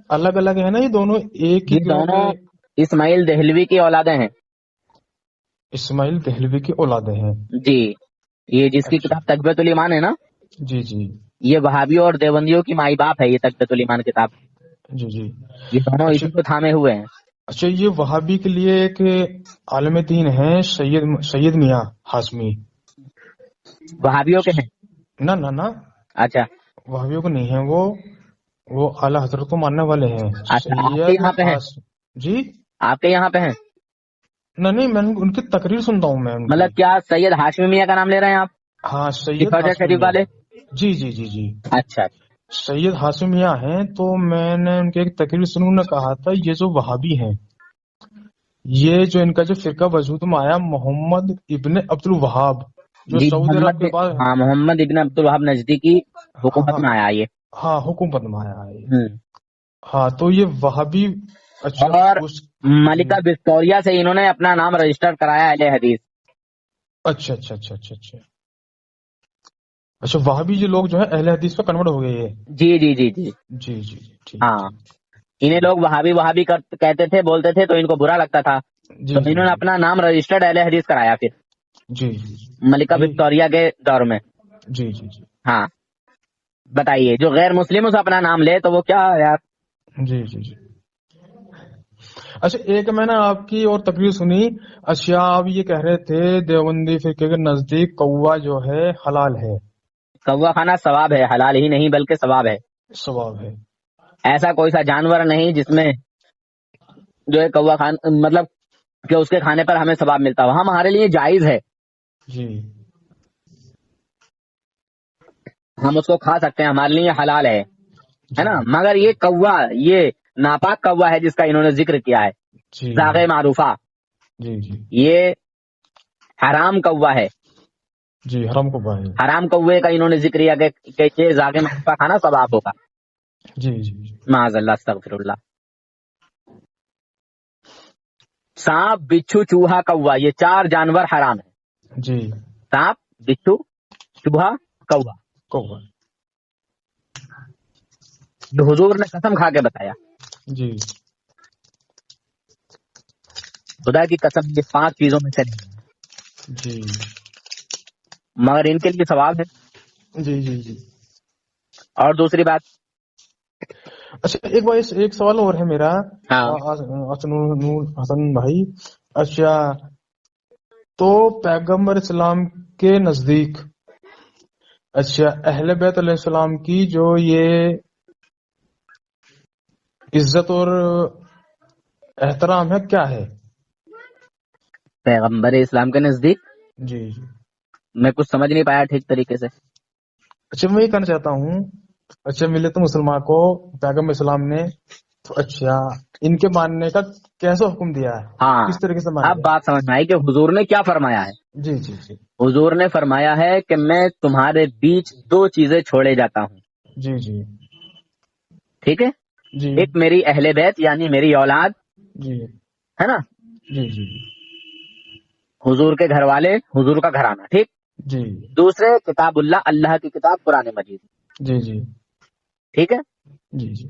الگ الگ ہے نا یہ دونوں ایک ہی یہ گروہ دونوں کے؟ اسماعیل دہلوی کی اولادیں ہیں. اسماعیل دہلوی کی اولادیں ہیں. جی یہ جس کی اچھا کتاب تقویۃ الایمان ہے نا، جی جی یہ وہابیوں اور دیوبندیوں کی مائی باپ ہے. یہ تقویۃ الایمان کتاب جی جی یہ دونوں اچھا اسی کو تھامے ہوئے ہیں. اچھا یہ وہابی کے لیے ایک عالم دین ہے سید میاں ہاشمی. وہابیوں کے ہیں؟ نہ نہ نہ اچھا وہابیوں کو نہیں ہے، وہ اعلی حضرت کو ماننے والے ہیں. اچھا آپ کے سید یہاں پہ ہیں؟ جی آپ کے یہاں پہ ہیں؟ نہیں میں ان کی تقریر سنتا ہوں میں ان کی. مطلب کیا سید ہاشمی میاں کا نام لے رہے ہیں آپ؟ ہاں یہ سید خواجہ ہاشمی شریف میاں. والے؟ جی جی جی جی اچھا سید ہاشمی میاں ہیں. تو میں نے ان کی ایک تقریر سنی، انہوں نے کہا تھا یہ جو وہابی ہیں یہ جو ان کا جو فرقہ وجود میں آیا محمد ابن عبد الوہاب جو جی سعودی عرب محمد، کے بعد. ہاں محمد ابن عبد الوہاب نجدی حکومت ہاں میں آیا یہ. ہاں حکومت میں آیا ہے. ہوں. ہاں تو یہ وہابی. اچھا اور اس جی ملکہ وکٹوریہ سے انہوں نے اپنا نام رجسٹر کرایا اہل حدیث. اچھا اچھا اچھا اچھا اچھا اچھا وہابی جو لوگ جو ہے اہل حدیث پہ کنورٹ ہو گئے یہ. جی جی جی جی جی جی جی ٹھیک ہاں ٹھیک انہیں لوگ وہابی وہابی کہتے تھے، بولتے تھے تو ان کو برا لگتا تھا، جی تو جی انہوں نے جی اپنا نام رجسٹرڈ اہل حدیث کرایا پھر جی جی جی ملکہ یہ وکٹوریہ کے دور میں. جی جی جی ہاں بتائیے جو غیر مسلم سے اپنا نام لے تو وہ کیا یار. جی جی جی اچھا ایک میں نے آپ کی اور تقریر سنی. اچھا آپ یہ کہہ رہے تھے دیوبندی فرقے کے نزدیک کوا جو ہے حلال ہے. کوا کھانا ثواب ہے، حلال ہی نہیں بلکہ ثواب ہے. ثواب ہے. ایسا کوئی سا جانور نہیں جس میں جو ہے کوا مطلب کہ اس کے کھانے پر ہمیں ثواب ملتا ہو. ہمارے لیے جائز ہے، جی ہم اس کو کھا سکتے ہیں، ہمارے لیے حلال ہے جی نا. مگر یہ کوا یہ ناپاک کوا ہے جس کا انہوں نے ذکر کیا ہے، جی زاغ معروفہ، جی جی یہ حرام کوا ہے. جی حرام کو بھائی. حرام کوے کا انہوں نے ذکر کیا کہ یہ زاغ معروفہ کھانا ثواب ہوگا. جی جی جی معاذ اللہ استغفر اللہ. سانپ بچھو چوہا کوا یہ 4 جانور حرام ہے. جی سانپ بچھو چوہا کوا. کوا. جو حضور نے قسم کھا کے بتایا، جی خدا کی قسم یہ 5 چیزوں میں سے نہیں ہے، جی مگر ان کے لیے ثواب ہے. جی جی جی اور دوسری بات، اچھا ایک سوال اور ہے میرا. ہاں نور حسن بھائی. اچھا تو پیغمبر اسلام کے نزدیک اچھا اہل بیت علیہ السلام کی جو یہ عزت اور احترام ہے کیا ہے؟ پیغمبر اسلام کے نزدیک جی جی میں کچھ سمجھ نہیں پایا ٹھیک طریقے سے. اچھا میں یہ کہنا چاہتا ہوں اچھا ملت مسلمان کو پیغمبر اسلام نے تو اچھا ان کے ماننے کا کیسا حکم دیا ہے، ہاں کس طریقے سے مانا اب جائے؟ بات سمجھ میں آئی کہ حضور نے کیا فرمایا ہے. جی جی جی حضور نے فرمایا ہے کہ میں تمہارے بیچ 2 چیزیں چھوڑے جاتا ہوں. جی جی ٹھیک ہے، جی ایک میری اہل بیت یعنی میری اولاد جی ہے نا، جی جی حضور کے گھر والے، حضور کا گھرانہ. ٹھیک. جی دوسرے کتاب اللہ کی کتاب قرآن مجید. جی جی ٹھیک ہے. جی جی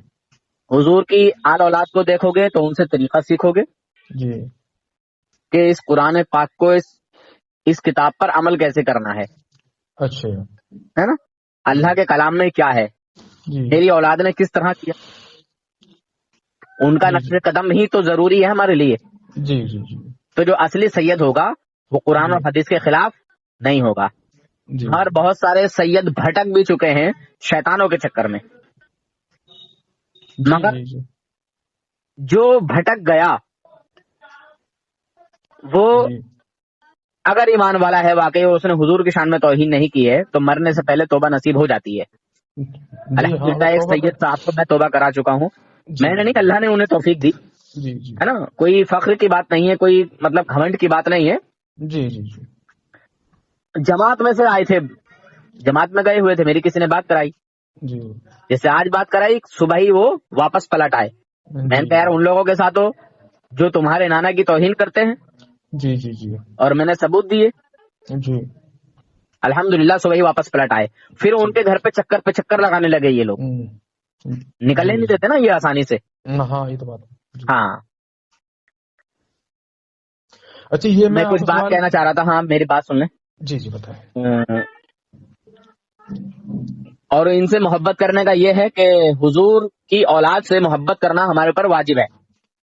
حضور کی آل اولاد کو دیکھو گے تو ان سے طریقہ سیکھو گے جی کہ اس قرآن پاک کو اس کتاب پر عمل کیسے کرنا ہے اچھا نا. اللہ کے کلام میں کیا ہے، جی میری اولاد نے کس طرح کیا. ان کا جی نقش قدم ہی تو ضروری ہے ہمارے لیے. جی جی جی تو جو اصلی سید ہوگا وہ قرآن اور حدیث کے خلاف نہیں ہوگا. جی اور بہت سارے سید بھٹک بھی چکے ہیں شیطانوں کے چکر میں. جی مگر جی جی جو بھٹک گیا وہ جی اگر ایمان والا ہے واقعی اور اس نے حضور کی شان میں توہین نہیں کی ہے تو مرنے سے پہلے توبہ نصیب ہو جاتی ہے. جی ہاں الحمدللہ ایک توبہ سید صاحب کو میں توبہ کرا چکا ہوں. جی میں نے نہیں, اللہ نے انہیں توفیق دی جی جی ہے نا. کوئی فخر کی بات نہیں ہے, کوئی مطلب گھمنڈ کی بات نہیں ہے. جی جی جی جماعت میں سے آئے تھے, جماعت میں گئے ہوئے تھے, میری کسی نے بات کرائی, جی جیسے آج بات کرائی صبح ہی وہ واپس پلٹ آئے. میں نے کہا یار ان لوگوں کے ساتھ ہو جو تمہارے نانا کی توہین کرتے ہیں, جی جی جی اور میں نے ثبوت دیے. جی الحمدللہ صبح ہی واپس پلٹ آئے. پھر ان کے گھر پہ چکر لگانے لگے یہ لوگ, نکلنے نہیں دیتے نا یہ آسانی سے. ہاں یہ تو بات ہے. ہاں اچھا یہ میں آپ کچھ کو بات سوال. کہنا چاہ رہا تھا. ہاں میری بات سن لیں. جی جی بتائیں. اور ان سے محبت کرنے کا یہ ہے کہ حضور کی اولاد سے محبت کرنا ہمارے اوپر واجب ہے,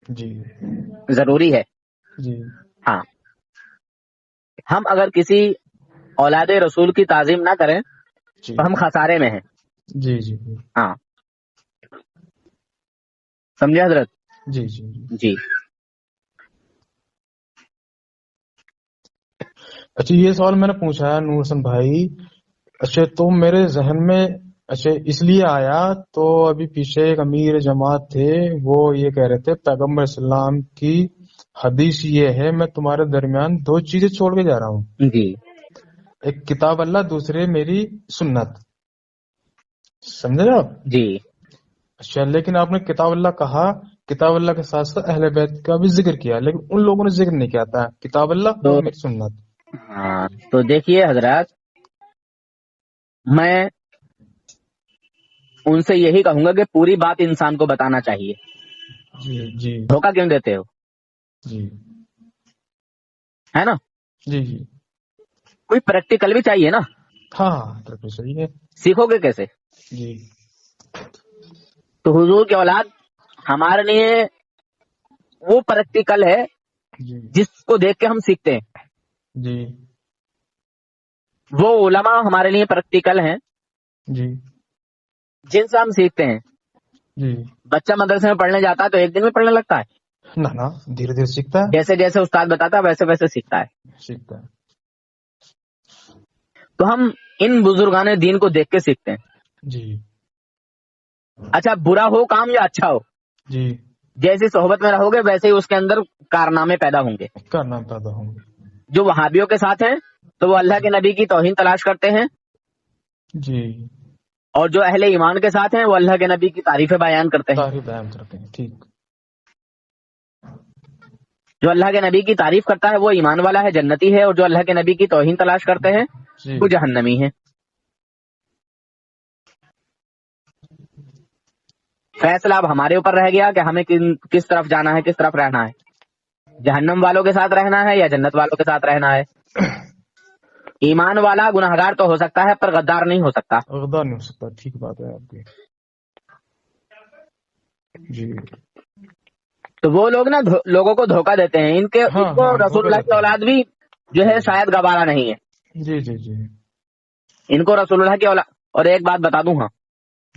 جی ضروری ہے. جی ہاں ہم اگر کسی اولاد رسول کی تعظیم نہ کریں جی تو ہم خسارے میں ہیں. جی جی ہاں سمجھے حضرت. جی جی جی اچھا یہ سوال میں نے پوچھا ہے نور حسن بھائی. اچھا تو میرے ذہن میں اچھا اس لیے آیا, تو ابھی پیچھے ایک امیر جماعت تھے, وہ یہ کہہ رہے تھے پیغمبر اسلام کی حدیث یہ ہے میں تمہارے درمیان دو چیزیں چھوڑ کے جا رہا ہوں, جی ایک کتاب اللہ, دوسرے میری سنت. سمجھے آپ. جی اچھا لیکن آپ نے کتاب اللہ کہا, کتاب اللہ کے ساتھ ساتھ اہل بیت کا بھی ذکر کیا, لیکن ان لوگوں نے ذکر نہیں کیا تھا کتاب اللہ تو اور میری سنت. ہاں تو دیکھیے حضرات, میں ان سے یہی کہوں گا کہ پوری بات انسان کو بتانا چاہیے. جی جی دھوکہ کیوں دیتے ہو, جی ہے نا. جی جی کوئی پریکٹیکل بھی چاہیے نا, ہاں تو صحیح ہے. سیکھو گے کیسے. جی تو حضور کی اولاد ہمارے لیے وہ پریکٹیکل ہے جی جس کو دیکھ کے ہم سیکھتے ہیں. جی وہ علماء ہمارے لیے پریکٹیکل ہیں جی جن سے ہم سیکھتے ہیں. جی بچہ مدرسے میں پڑھنے جاتا ہے تو ایک دن میں پڑھنے لگتا ہے, نہ دھیرے دھیرے سیکھتا ہے. جیسے جیسے استاد بتاتا ہے ویسے ویسے سیکھتا ہے. سیکھتا ہے. تو ہم ان بزرگان دین کو دیکھ کے سیکھتے ہیں. جی اچھا برا ہو کام یا اچھا ہو, جی جیسی صحبت میں رہو گے ویسے ہی اس کے اندر کارنامے پیدا ہوں گے. کرنا پیدا ہوں گے. جو وہابیوں کے ساتھ ہیں تو وہ اللہ کے نبی کی توہین تلاش کرتے ہیں, جی اور جو اہل ایمان کے ساتھ ہیں وہ اللہ کے نبی کی تعریفیں بیان کرتے ہیں. تعریف بیان کرتے ہیں. ٹھیک. جو اللہ کے نبی کی تعریف کرتا ہے وہ ایمان والا ہے, جنتی ہے, اور جو اللہ کے نبی کی توہین تلاش کرتے ہیں جی وہ جہنمی ہے. فیصلہ اب ہمارے اوپر رہ گیا کہ ہمیں کس طرف جانا ہے, کس طرف رہنا ہے. جہنم والوں کے ساتھ رہنا ہے یا جنت والوں کے ساتھ رہنا ہے. ایمان والا گناہگار تو ہو سکتا ہے پر غدار نہیں ہو سکتا. غدار نہیں ہو سکتا. ٹھیک بات ہے آپ کی. جی تو وہ لوگ نا لوگوں کو دھوکہ دیتے ہیں. ان ہاں کو ہاں رسول دھوکہ اللہ کی دیتے اولاد بھی جو ہے شاید گوارا نہیں ہے. جی جی جی ان کو رسول اللہ کی اولاد. اور ایک بات بتا دوں, ہاں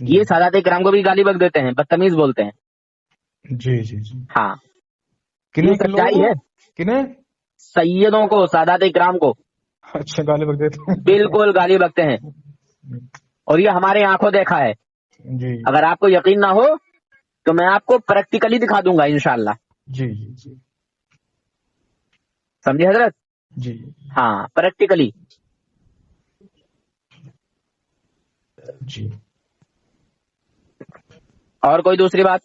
یہ سادات کرام کو بھی گالی بک دیتے ہیں, بدتمیز بولتے ہیں. جی جی جی ہاں یہ کن سچائی ہے. کنہیں سیدوں کو, سادات کرام کو اچھا گالی بک دیتے ہیں. بالکل گالی بکتے ہیں, اور یہ ہمارے آنکھوں دیکھا ہے. جی اگر آپ کو یقین نہ ہو تو میں آپ کو پریکٹیکلی دکھا دوں گا انشاءاللہ. جی جی جی سمجھے حضرت. جی ہاں پریکٹیکلی. جی اور کوئی دوسری بات.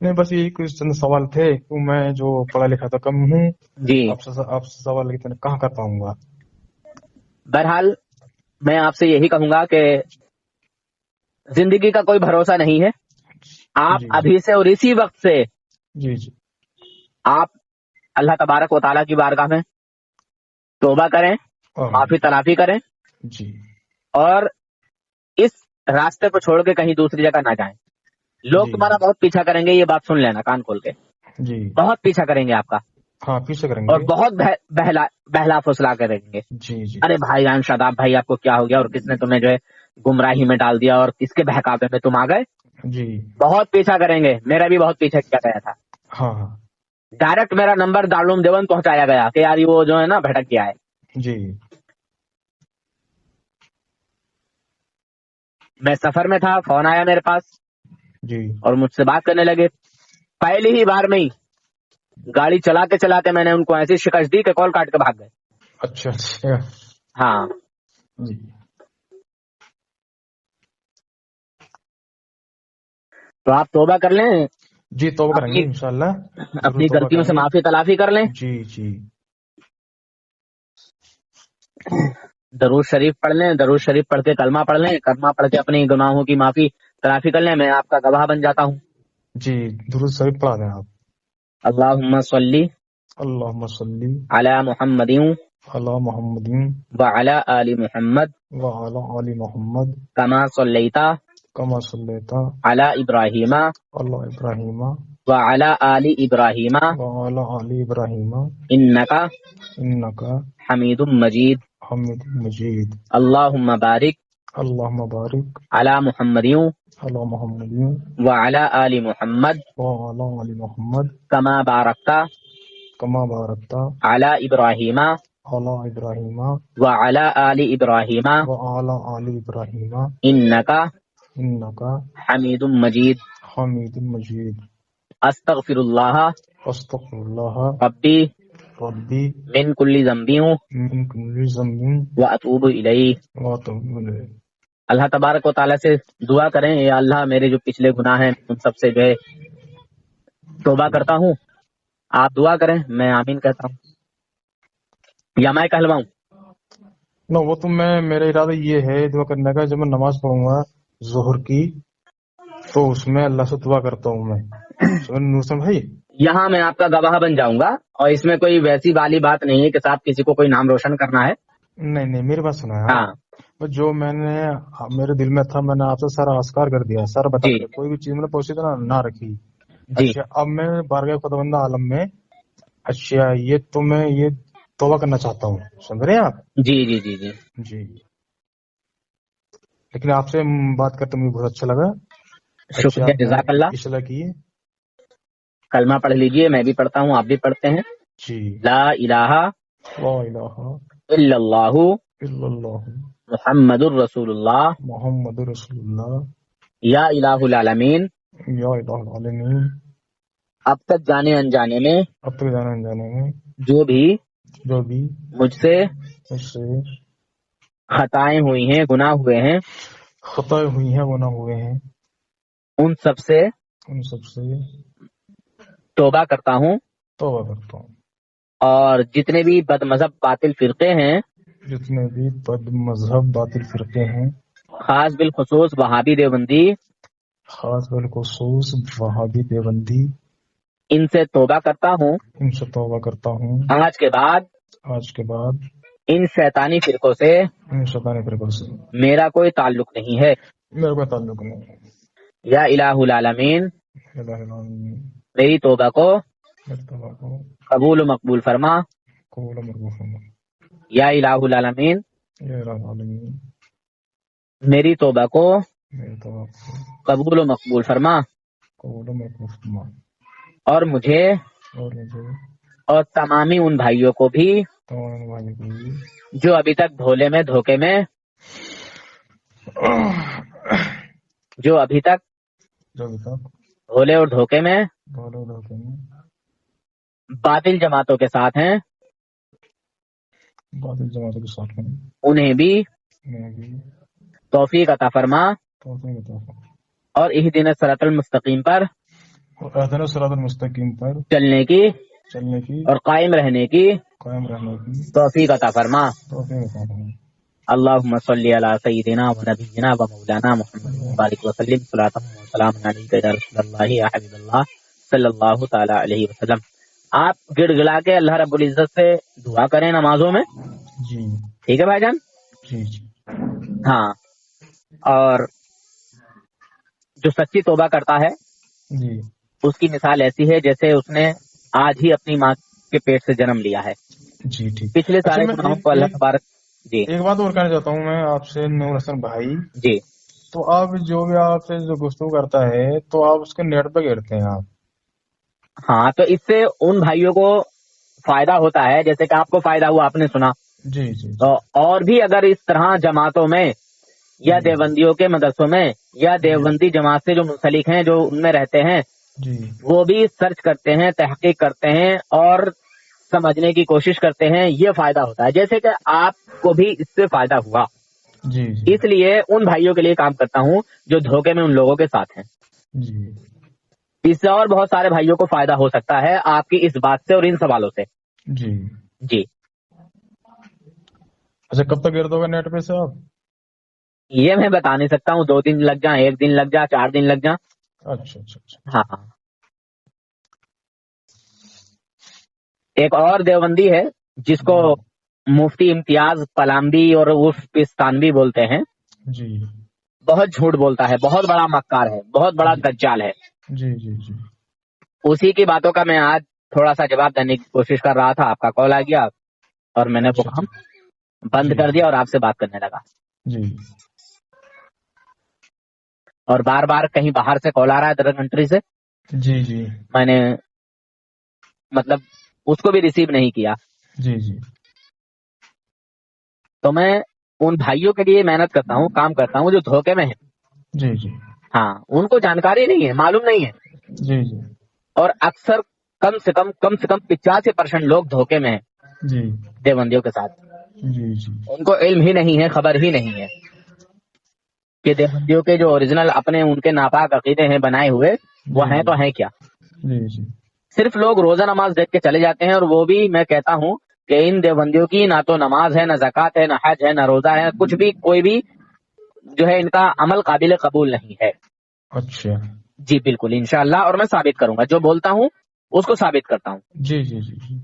نہیں بس یہی کچھ چند سوال تھے. میں جو پڑھا لکھا تو کم ہوں, جی آپ سے سوال اتنے کہاں کر پاؤں گا. بہرحال میں آپ سے یہی کہوں گا کہ زندگی کا کوئی بھروسہ نہیں ہے. آپ جی ابھی سے اور اسی وقت سے جی جی آپ اللہ تبارک و تعالیٰ کی بارگاہ میں توبہ کریں, معافی تلافی کریں, جی اور اس रास्ते को छोड़ के कहीं दूसरी जगह ना जाएं। लोग जी तुम्हारा बहुत पीछा करेंगे, ये बात सुन लेना कान खोल के, जी। बहुत पीछा करेंगे आपका, हाँ, पीछे और करेंगे। बहुत बहला फुसला करेंगे। जी जी अरे भाईजान शादाब भाई आपको क्या हो गया, और किसने तुम्हें जो है गुमराही में डाल दिया, और किसके बहकावे में तुम आ गए। जी। बहुत पीछा करेंगे, मेरा भी बहुत पीछा किया गया था। हाँ हाँ। डायरेक्ट मेरा नंबर दारुल देवबंद पहुंचाया गया कि यार ये वो जो है ना भटक गया है। जी मैं सफर में था, फोन आया मेरे पास जी। और मुझसे बात करने लगे। पहली ही बार में ही गाड़ी चलाते चलाते मैंने उनको ऐसी शिकस्त दी कि कॉल काट के भाग गए। अच्छा अच्छा। हाँ, जी तो आप तौबा कर लें, जी, तौबा करेंगे अपनी इंशाल्लाह, जरूर अपनी तौबा गलतियों से करेंगे। माफी तलाफी कर लें, जी जी दरूद शरीफ पढ़ लें, दरूद शरीफ पढ़ के कलमा पढ़ लें, कलमा पढ़ के अपनी गुनाहों की माफी तलाफी कर लें। मैं आपका गवाह बन जाता हूँ। जी, दुरूद शरीफ पढ़ा दें आप। अल्लाहुम्मा सल्ली अल्लाहुम्मा सल्ली अला मुहम्मदिन अला मुहम्मदिन व अला आलि मुहम्मद व अला आलि मुहम्मद कमा सल्लैता कमा सल्लैता अला इब्राहीमा अला इब्राहीमा व अला आलि इब्राहीमा व अला आलि इब्राहीमा इन्नका इन्नका हमीदुम मजीद। हमीदुम मजीद। अल्लाहुम्मा बारिक अल्लाहुम्मा बारिक अला मुहम्मदिन अला मुहम्मदिन व अला आलि मुहम्मद व अला आलि मुहम्मद कमा बारकता कमा बारकता अला इब्राहीमा अला इब्राहीमा व अला आलि इब्राहीमा व अला आलि इब्राहीमा इन्नका इन्नका हमीदुम मजीद। हमीदुम मजीद। अस्तगफिरुल्लाह अस्तगफिरुल्लाह रब्बी रब्बी मिन कुल्ली ज़म्बिन मिन कुल्लि ज़म्बिन व अतूबु इलैह। व अतूबु इलैह। अल्लाह तबारक व तआला से दुआ करें, या अल्लाह मेरे जो पिछले गुनाह हैं उन सब से जो है तौबा करता हूँ। आप दुआ करें, मैं आमीन कहता हूँ, या मैं कहलवाऊं। ना, वो तो मैं, मेरा इरादा ये है दुआ करने का, जब मैं नमाज पढ़ूंगा जोहर की, तो उसमें अल्लाह से दुआ करता हूँ मैं। समझ नूसन भाई? यहाँ मैं आपका गवाह बन जाऊंगा, और इसमें कोई वैसी वाली बात नहीं है कि साहब किसी को कोई नाम रोशन करना है। नहीं नहीं, मेरी बात सुना है। हाँ बस जो मैंने मेरे दिल में था, मैंने आपसे सारा आस्कार कर दिया, सारा बता जी दिया, कोई भी चीज मैंने पोशीदा ना रखी। जी अच्छा, अब मैं बारगाह खुदावंद आलम में, अच्छा ये तो मैं ये तौबा करना चाहता हूँ, समझ रहे हैं आप? जी जी जी जी जी। लेकिन आपसे बात करते मुझे बहुत अच्छा लगा। अच्छा, शुक्रिया, जज़ाकल्लाह। इसला की कलमा पढ़ लीजिए, मैं भी पढ़ता हूँ, आप भी पढ़ते हैं। जी। ला इलाहा ला इलाहा इल्लल्लाहु इल्लल्लाह मुहम्मदुर रसूलुल्लाह मुहम्मदुर रसूलुल्लाह या इलाहुल आलमीन। या इलाहुल आलमीन। अब तक जाने अनजाने में अब तक जाने अनजाने में जो भी मुझसे मुझसे खताएं हुई हैं, गुनाह हुए हैं, खताएं हुई हैं, गुनाह हुए हैं, उन सबसे तौबा करता हूँ। तौबा करता हूँ। और जितने भी बदमज़हब बातिल फिरके हैं, जितने भी बद मजहब बातिल फिरके हैं, खास बिल खुसूस वहाबी देवबंदी, खास बिलखुसूस वहाबी देवबंदी, इनसे तौबा करता हूँ। इनसे तौबा करता हूँ। आज के बाद इन शैतानी फिरकों से इन शैतानी फिरकों से मेरा कोई ताल्लुक नहीं है। मेरा कोई ताल्लुक नहीं है। या इलाहुल आलमीन, इलाहुल आलमीन, मेरी तौबा को मेरी तौबा को कबूल मकबूल फरमा। कबूल मकबूल फरमा। या इलाहुल आलमीन, या इलाहुल आलमीन, मेरी तौबा को मेरी तौबा को कबूल मकबूल फरमा। कबूल मकबूल फरमा। और मुझे और तमामी उन भाइयों को भी तमाम भाइयों को भी जो अभी तक भोले में धोखे में भोले और धोखे में बातिल जमातों के साथ हैं, बातिल जमातों के साथ हैं, उन्हें भी तौफीक अता फरमा। और इहदिना सिरातल मुस्तकीम पर चलने की और कायम रहने की तौफीक अता फरमा। अल्लाहुम्मा सल्ली अला सय्यिदिना व नबिय्यिना व मौलाना मुहम्मद बारिक व सल्लिम सलातन व सलामुन अलैका या रसूलल्लाह या हबीबल्लाह सल्लल्लाहु तआला अलैहि वसल्लम। आप गिड़गिड़ा के अल्लाह रब्बुल इज्जत से दुआ करें नमाजों में। जी ठीक है भाईजान? जी जी। हाँ, और जो सच्ची तौबा करता है जी उसकी मिसाल ऐसी है जैसे उसने आज ही अपनी माँ के पेट से जन्म लिया है। जी ठीक। पिछले अच्छा सारे मैं गुनाहों को अल्लाह तबारक। जी एक बात और कहना चाहता हूँ मैं आपसे नूर हसन भाई। जी। तो आप जो भी आपसे जो गुफ्तगू करता है तो आप उसके नेट पे घेरते हैं आप? हाँ, तो इससे उन भाइयों को फायदा होता है, जैसे कि आपको फायदा हुआ, आपने सुना। जी जी तो और भी अगर इस तरह जमातों में या जी देवबंदियों के मदरसों में या देवबंदी जमात से जो मुंसलिक हैं, जो उनमें रहते हैं, जी वो भी सर्च करते हैं, तहकीक करते हैं और समझने की कोशिश करते हैं, ये फायदा होता है। जैसे कि आपको भी इससे फायदा हुआ, जी जी इसलिए उन भाइयों के लिए काम करता हूँ जो धोखे में उन लोगों के साथ हैं। जी इससे और बहुत सारे भाइयों को फायदा हो सकता है आपकी इस बात से और इन सवालों से। जी। जी, अच्छा कब तक घेर दोगे नेट पे से आप? ये मैं बता नहीं सकता हूँ, 2 दिन लग जाए, 1 दिन लग जाए, 4 दिन लग जाए। अच्छा अच्छा अच्छा। हाँ, एक और देवबंदी है जिसको मुफ्ती इम्तियाज पलामबी और उर्फ पिस्तानवी बोलते हैं। जी बहुत झूठ बोलता है, बहुत बड़ा मक्कार है, बहुत बड़ा जी दज्जाल है। जी जी जी उसी की बातों का मैं आज थोड़ा सा जवाब देने की कोशिश कर रहा था, आपका कॉल आ गया और मैंने वो अच्छा काम अच्छा। बंद जी कर दिया और आपसे बात करने लगा। जी और बार बार कहीं बाहर से कॉल आ रहा है, अदर कंट्री से, जी जी मैंने मतलब उसको भी रिसीव नहीं किया। जी जी तो मैं उन भाइयों के लिए मेहनत करता हूँ, काम करता हूँ जो धोखे में है। जी जी हाँ, उनको जानकारी नहीं है, मालूम नहीं है। जी जी और अक्सर कम से कम 85% लोग धोखे में हैं जी देवबंदियों के साथ। जी जी उनको इल्म ही नहीं है, खबर ही नहीं है कि देवबंदियों के जो ओरिजिनल अपने उनके नापाक अकीदे हैं बनाए हुए, वो हैं तो हैं क्या। जी जी सिर्फ लोग रोजा नमाज देख के चले जाते हैं, और वो भी मैं कहता हूँ कि इन देवबंदियों की ना तो नमाज है, ना ज़कात है, ना हज है, ना रोजा है, कुछ भी, कोई भी जो है इनका अमल काबिल कबूल नहीं है। अच्छा। जी बिल्कुल, इंशाअल्लाह, और मैं साबित करूंगा, जो बोलता हूँ उसको साबित करता हूँ जी जी जी जी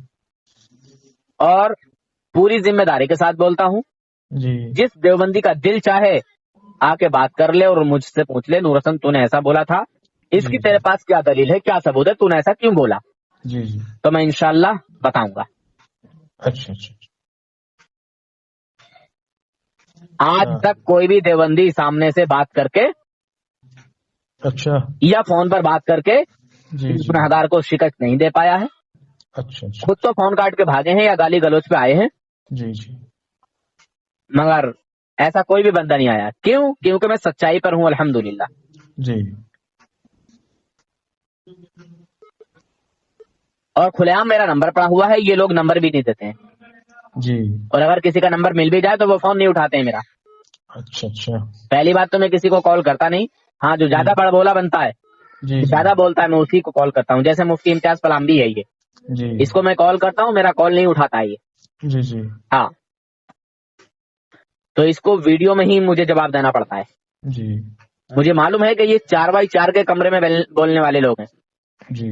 और पूरी जिम्मेदारी के साथ बोलता हूँ। जी जिस देवबंदी का दिल चाहे आके बात कर ले और मुझसे पूछ ले, नूर हसन तूने ऐसा बोला था, इसकी जी तेरे पास क्या दलील है, क्या सबूत है, तूने ऐसा क्यों बोला, जी जी। तो मैं इंशाअल्लाह बताऊंगा। अच्छा अच्छा आज अच्छा तक कोई भी देवबंदी सामने से बात करके अच्छा। या फोन पर बात करके जी इस जी गुनहगार को शिकस्त नहीं दे पाया है। अच्छा अच्छा। खुद तो फोन काट के भागे हैं या गाली गलौज पे आए हैं, जी जी मगर ऐसा कोई भी बंदा नहीं आया। क्यों? क्योंकि मैं सच्चाई पर हूँ, अल्हम्दुलिल्लाह। जी और खुलेआम मेरा नंबर पड़ा हुआ है, ये लोग नंबर भी नहीं देते हैं, जी। और अगर किसी का नंबर मिल भी जाए तो वो फोन नहीं उठाते हैं मेरा। अच्छा अच्छा। पहली बात तो मैं किसी को कॉल करता नहीं। हाँ, जो ज्यादा बड़ा बोला बनता है, जी जी ज्यादा बोलता है, मैं उसी को कॉल करता हूँ। जैसे मुफ्ती इम्तियाज पलामबी है ये, जी इसको मैं कॉल करता हूँ, मेरा कॉल नहीं उठाता है ये। जी जी हाँ, तो इसको वीडियो में ही मुझे जवाब देना पड़ता है। जी मुझे मालूम है कि ये 4x4 के कमरे में बोलने वाले लोग हैं, जी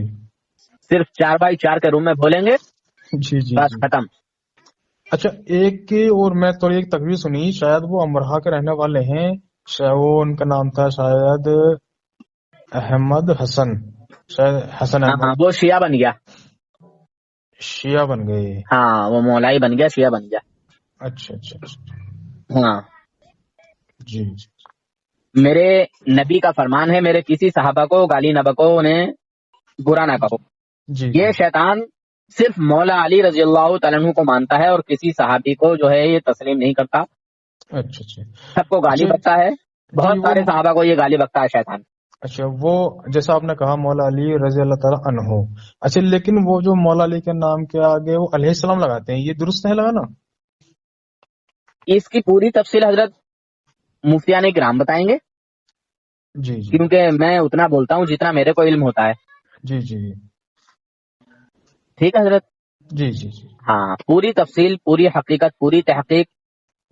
सिर्फ 4x4 के रूम में बोलेंगे, जी जी बस जी। खत्म। अच्छा एक की और मैं थोड़ी एक तकरीर सुनी, शायद वो अमरोहा के रहने वाले हैं, शायद वो उनका नाम था शायद अहमद हसन, शायद हसन हाँ हाँ, अहमद, वो शिया बन गया। शिया बन गए। हाँ, वो मौलाई बन गया, शिया बन गया। अच्छा अच्छा अच्छा। हाँ, जी जी मेरे नबी का फरमान है, मेरे किसी सहाबा को गाली न बको, उन्हें बुरा ना कहो। जी ये शैतान सिर्फ मौला अली रजी अल्लाह तआला अन्हु को मानता है, और किसी सहाबी को जो है ये तस्लीम नहीं करता। अच्छा अच्छा। सबको गाली अच्छा बकता है, जी बहुत वो सारे सहाबा को ये गाली बकता है शैतान। अच्छा वो जैसा आपने कहा मौला अली रजी अल्लाह ताला अन्हो, अच्छा लेकिन वो जो मौला अली के नाम के आगे वो अलैहिस्सलाम लगाते हैं, ये दुरुस्त है लगाना? इसकी पूरी तफसील हजरत मुफ्तियान किराम बताएंगे, जी जी क्योंकि मैं उतना बोलता हूँ जितना मेरे को इल्म होता है। जी जी ठीक है हजरत। जी जी जी। हाँ, पूरी तफसील, पूरी हकीकत, पूरी तहकीक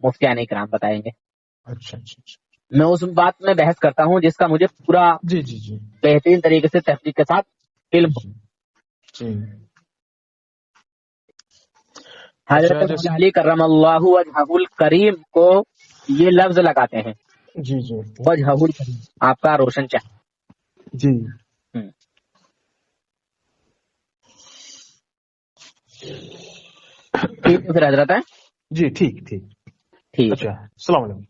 मुफ्तियान किराम बताएंगे। अच्छा अच्छा अच्छा। मैं उस बात में बहस करता हूँ जिसका मुझे पूरा जी जी जी बेहतरीन तरीके से तहकीक के साथ इल्म हो। जी जी। अच्छा हजरत जैसे अली करमल्लाहु वजहुल करीम को ये लफ्ज लगाते हैं, जी जी वजहुल करीम, आपका रोशन चेहरा। जी ठीक है फिर हजरत है। जी ठीक ठीक। ठीक है। अच्छा अस्सलाम वालेकुम।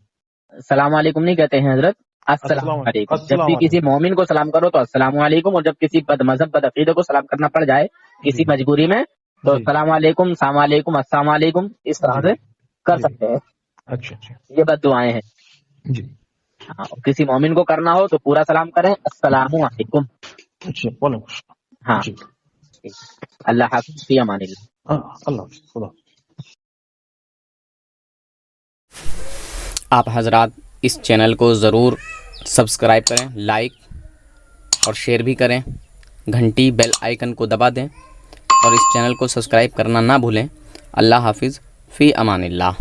सलाम वालेकुम नहीं कहते हैं हजरत, अस्सलाम अस्सलाम वालेकुम। जब अस्सलाम भी किसी वालेकुम। मोमिन को सलाम करो तो अस्सलाम वालेकुम, और जब किसी बद मजहब बद अकीदे को सलाम करना पड़ जाए किसी जी मजबूरी में तो जी सलाम वालेकुम, सलाम वालेकुम, अस्सलाम वालेकुम इस तरह जी से कर जी। सकते हैं। अच्छा अच्छा ये बद दुआएं हैं। जी। हाँ, किसी मोमिन को करना हो तो पूरा सलाम करें, अस्सलामु अलैकुम। अच्छा वालेकुम। हाँ जी ठीक। अल्लाह हाफिज़, फी अमानिल्लाह। अल्लाह हाफ़िज़, खुदा। आप हजरात इस चैनल को ज़रूर सब्सक्राइब करें, लाइक और शेयर भी करें, घंटी बेल आइकन को दबा दें और इस चैनल को सब्सक्राइब करना ना भूलें। अल्लाह हाफिज़, फ़ी अमानिल्लाह।